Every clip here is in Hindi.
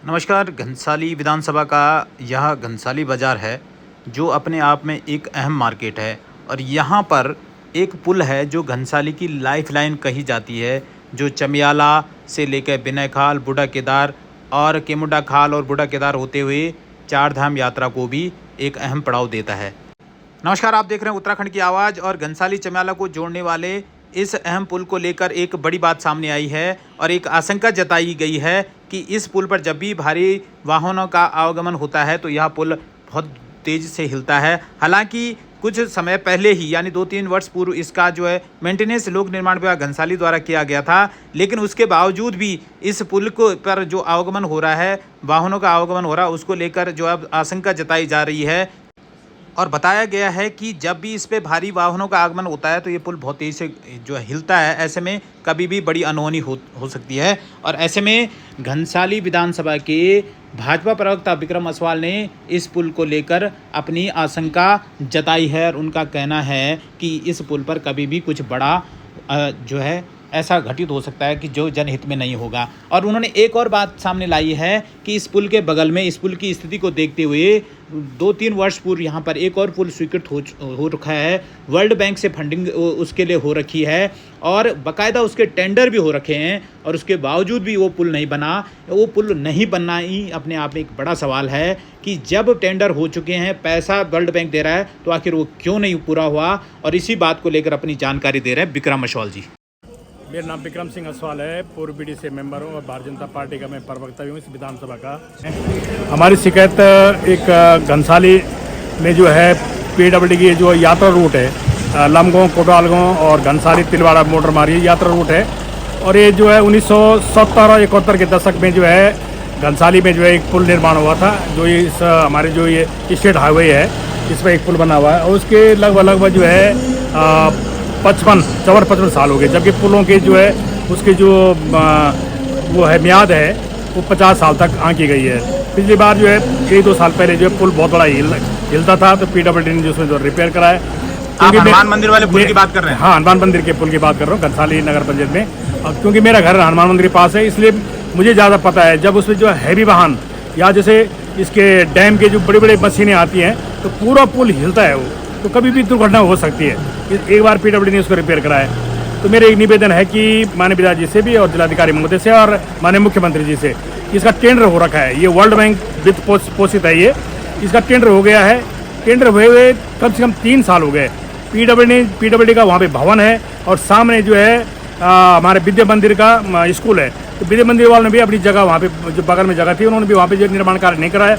नमस्कार। घनसाली विधानसभा का यह घनसाली बाज़ार है जो अपने आप में एक अहम मार्केट है और यहाँ पर एक पुल है जो घनसाली की लाइफलाइन कही जाती है, जो चमियाला से लेकर बिनय खाल, बूढ़ा केदार और केमुंडा खाल और बूढ़ा केदार होते हुए चार धाम यात्रा को भी एक अहम पड़ाव देता है। नमस्कार, आप देख रहे हैं उत्तराखंड की आवाज़। और घनसाली चमियाला को जोड़ने वाले इस अहम पुल को लेकर एक बड़ी बात सामने आई है और एक आशंका जताई गई है कि इस पुल पर जब भी भारी वाहनों का आवागमन होता है तो यह पुल बहुत तेज़ी से हिलता है। हालांकि कुछ समय पहले ही यानी 2-3 वर्ष पूर्व इसका जो है मेंटेनेंस लोक निर्माण विभाग घनसाली द्वारा किया गया था, लेकिन उसके बावजूद भी इस पुल को पर जो आवागमन हो रहा है, वाहनों का आवागमन हो रहा है, उसको लेकर जो अब आशंका जताई जा रही है। और बताया गया है कि जब भी इस पे भारी वाहनों का आगमन होता है तो ये पुल बहुत तेज़ी से जो है हिलता है। ऐसे में कभी भी बड़ी अनहोनी हो सकती है। और ऐसे में घनसाली विधानसभा के भाजपा प्रवक्ता विक्रम असवाल ने इस पुल को लेकर अपनी आशंका जताई है और उनका कहना है कि इस पुल पर कभी भी कुछ बड़ा जो है ऐसा घटित हो सकता है कि जो जनहित में नहीं होगा। और उन्होंने एक और बात सामने लाई है कि इस पुल के बगल में इस पुल की स्थिति को देखते हुए 2-3 वर्ष पूर्व यहाँ पर एक और पुल स्वीकृत हो रखा है। वर्ल्ड बैंक से फंडिंग उसके लिए हो रखी है और बाकायदा उसके टेंडर भी हो रखे हैं और उसके बावजूद भी वो पुल नहीं बना। वो पुल नहीं बनना ही अपने आप में एक बड़ा सवाल है कि जब टेंडर हो चुके हैं, पैसा वर्ल्ड बैंक दे रहा है, तो आखिर वो क्यों नहीं पूरा हुआ। और इसी बात को लेकर अपनी जानकारी दे रहे हैं विक्रम असवाल जी। मेरा नाम विक्रम सिंह असवाल है, पूर्व बीडीसी मेंबर हूँ और भारतीय जनता पार्टी का मैं प्रवक्ता भी हूँ इस विधानसभा का। हमारी शिकायत एक घनसाली में जो है पीडब्ल्यूडी की जो यात्रा रूट है, लमगांव, कोटवालगांव और घनसाली तिलवाड़ा मोटर मार्ग यात्रा रूट है। और ये जो है 1970 और 71 के दशक में जो है घनसाली में जो है एक पुल निर्माण हुआ था, जो इस हमारे जो ये स्टेट हाईवे है इस पर एक पुल बना हुआ है। और उसके लगभग जो है 55 साल हो गए, जबकि पुलों के जो है उसकी जो वो है म्याद है वो 50 साल तक आंकी गई है। पिछली बार जो है 1-2 साल पहले जो है पुल बहुत बड़ा हिलता था, तो पीडब्ल्यूडी ने जो रिपेयर कराया। आप हनुमान मंदिर वाले पुल की बात कर रहे हैं? हाँ, हनुमान मंदिर के पुल की बात कर रहा हूँ घनसाली नगर पंचायत में। क्योंकि मेरा घर हनुमान मंदिर के पास है, इसलिए मुझे ज़्यादा पता है। जब उसमें जो हैवी वाहन या जैसे इसके डैम के जो बड़ी बड़ी मशीनें आती हैं तो पूरा पुल हिलता है, वो तो कभी भी दुर्घटना हो सकती है। एक बार पीडब्ल्यूडी ने उसको रिपेयर कराया। तो मेरा एक निवेदन है कि माननीय विधायक जी से भी और जिलाधिकारी महोदय से और माननीय मुख्यमंत्री जी से, इसका टेंडर हो रखा है। ये वर्ल्ड बैंक वित्त पोषित है, ये इसका टेंडर हो गया है। टेंडर हुए कम से कम 3 साल हो गए। पीडब्ल्यूडी का वहाँ पे भवन है और सामने जो है हमारे विद्या मंदिर का स्कूल है। तो विद्या मंदिर वालों ने भी अपनी जगह वहाँ पे जो बगल में जगह थी, उन्होंने भी वहाँ पे जो निर्माण कार्य नहीं कराया।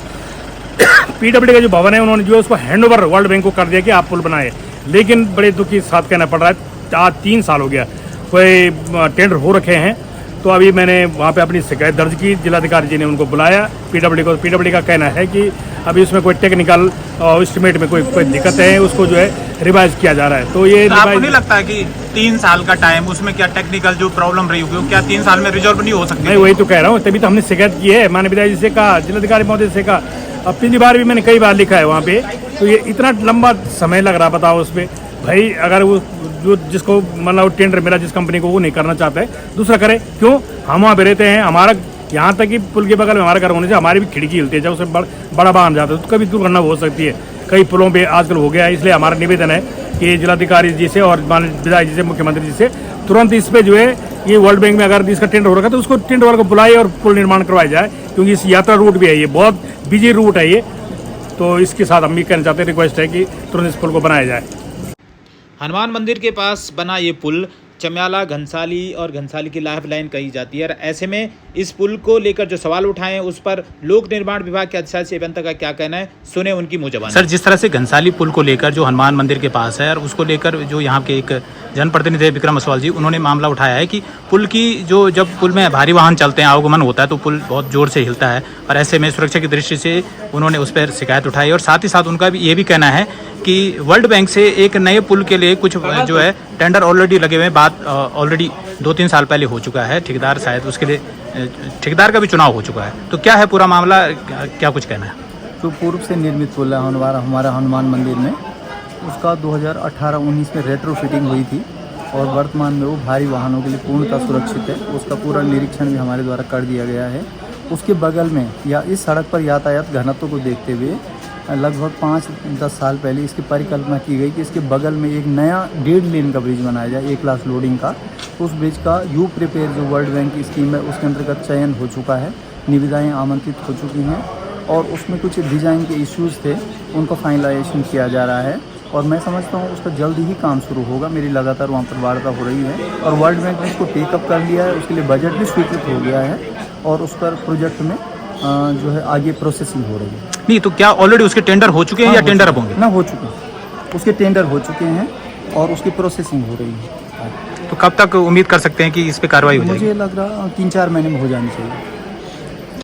पीडब्ल्यूडी का जो भवन है उन्होंने जो है उसको हैंडओवर वर्ल्ड बैंक को कर दिया कि आप पुल बनाए। लेकिन बड़े दुख के साथ कहना पड़ रहा है, आज 3 साल हो गया, कोई टेंडर हो रखे हैं। तो अभी मैंने वहाँ पे अपनी शिकायत दर्ज की, जिलाधिकारी जी ने उनको बुलाया पीडब्ल्यूडी को। पीडब्ल्यूडी का कहना है कि अभी उसमें कोई टेक्निकल एस्टिमेट में कोई दिक्कत है, उसको जो है रिवाइज किया जा रहा है। तो ये आपको नहीं लगता है कि 3 साल का टाइम, उसमें क्या टेक्निकल जो प्रॉब्लम रही होगी क्या 3 साल में रिजॉल्व नहीं हो सकती? मैं वही तो कह रहा हूँ, तभी तो हमने शिकायत की है। माननीय विधायक जी से कहा, जिलाधिकारी महोदय से कहा, अब पिछली बार भी मैंने कई बार लिखा है वहाँ पे। तो ये इतना लंबा समय लग रहा, बताओ उस पर भाई। अगर वो जो जिसको मतलब टेंडर मिला जिस कंपनी को, वो नहीं करना चाहता है, दूसरा करे। क्यों? हम वहाँ पे रहते हैं, हमारा यहाँ तक कि पुल के बगल में हमारा घर होने से हमारी भी खिड़की हिलती है, जब उसमें बड़ा वाहन जाता है तो कभी दुर्घटना हो सकती है। कई पुलों पे आजकल हो गया है। इसलिए हमारा निवेदन है कि जिलाधिकारी जी से और माननीय विधायक जी से, मुख्यमंत्री जी से तुरंत इस पे जो है ये वर्ल्ड बैंक में अगर इसका टेंडर हो रखा है तो उसको टेंडर वाले को बुलाए और पुल निर्माण करवाया जाए। क्योंकि इस यात्रा रूट भी है, ये बहुत बिजी रूट है ये। तो इसके साथ हम भी कहना चाहते हैं, रिक्वेस्ट है कि तुरंत इस पुल को बनाया जाए। हनुमान मंदिर के पास बना ये पुल चमियाला, घनसाली और घनसाली की लाइफलाइन कही जाती है। और ऐसे में इस पुल को लेकर जो सवाल उठाए हैं उस पर लोक निर्माण विभाग के अधिशासी अभियंता का क्या कहना है, सुने उनकी मुँह ज़बानी। सर, जिस तरह से घनसाली पुल को लेकर जो हनुमान मंदिर के पास है और उसको लेकर जो यहाँ के एक जनप्रतिनिधि विक्रम असवाल जी, उन्होंने मामला उठाया है कि पुल की जो जब पुल में भारी वाहन चलते हैं, आवागमन होता है, तो पुल बहुत जोर से हिलता है। और ऐसे में सुरक्षा की दृष्टि से उन्होंने उस पर शिकायत उठाई। और साथ ही साथ उनका भी ये भी कहना है कि वर्ल्ड बैंक से एक नए पुल के लिए कुछ जो है टेंडर ऑलरेडी लगे हुए हैं। बात ऑलरेडी 2-3 साल पहले हो चुका है। ठेकेदार शायद उसके लिए ठेकेदार का भी चुनाव हो चुका है। तो क्या है पूरा मामला, क्या कुछ कहना है? तो पूर्व से निर्मित पुल है हमारा हनुमान मंदिर में, उसका 2018-19 में रेट्रो फिटिंग हुई थी और वर्तमान में वो भारी वाहनों के लिए पूर्णतः सुरक्षित है। उसका पूरा निरीक्षण भी हमारे द्वारा कर दिया गया है उसके बगल में या इस सड़क पर यातायात घनत्व को देखते हुए लगभग 5-10 साल पहले इसकी परिकल्पना की गई कि इसके बगल में एक नया 1.5 लेन का ब्रिज बनाया जाए, A क्लास लोडिंग का। उस ब्रिज का यू प्रिपेयर जो वर्ल्ड बैंक की स्कीम है उसके अंतर्गत चयन हो चुका है, निविदाएँ आमंत्रित हो चुकी हैं और उसमें कुछ डिज़ाइन के इश्यूज़ थे, उनको फाइनलाइजेशन किया जा रहा है और मैं समझता हूँ उसका जल्दी ही काम शुरू होगा। मेरी लगातार वहाँ पर वार्ता हो रही है और वर्ल्ड बैंक ने इसको टेकअप कर लिया है, उसके लिए बजट भी स्वीकृत हो गया है और उस पर प्रोजेक्ट में जो है आगे प्रोसेसिंग हो रही है। नहीं तो क्या ऑलरेडी उसके टेंडर हो चुके हैं या टेंडर अब होंगे? ना हो चुके हैं, उसके टेंडर हो चुके हैं और उसकी प्रोसेसिंग हो रही है। तो कब तक उम्मीद कर सकते हैं कि इस पे कार्रवाई हो जाएगी? मुझे लग रहा 3-4 महीने में हो जानी चाहिए।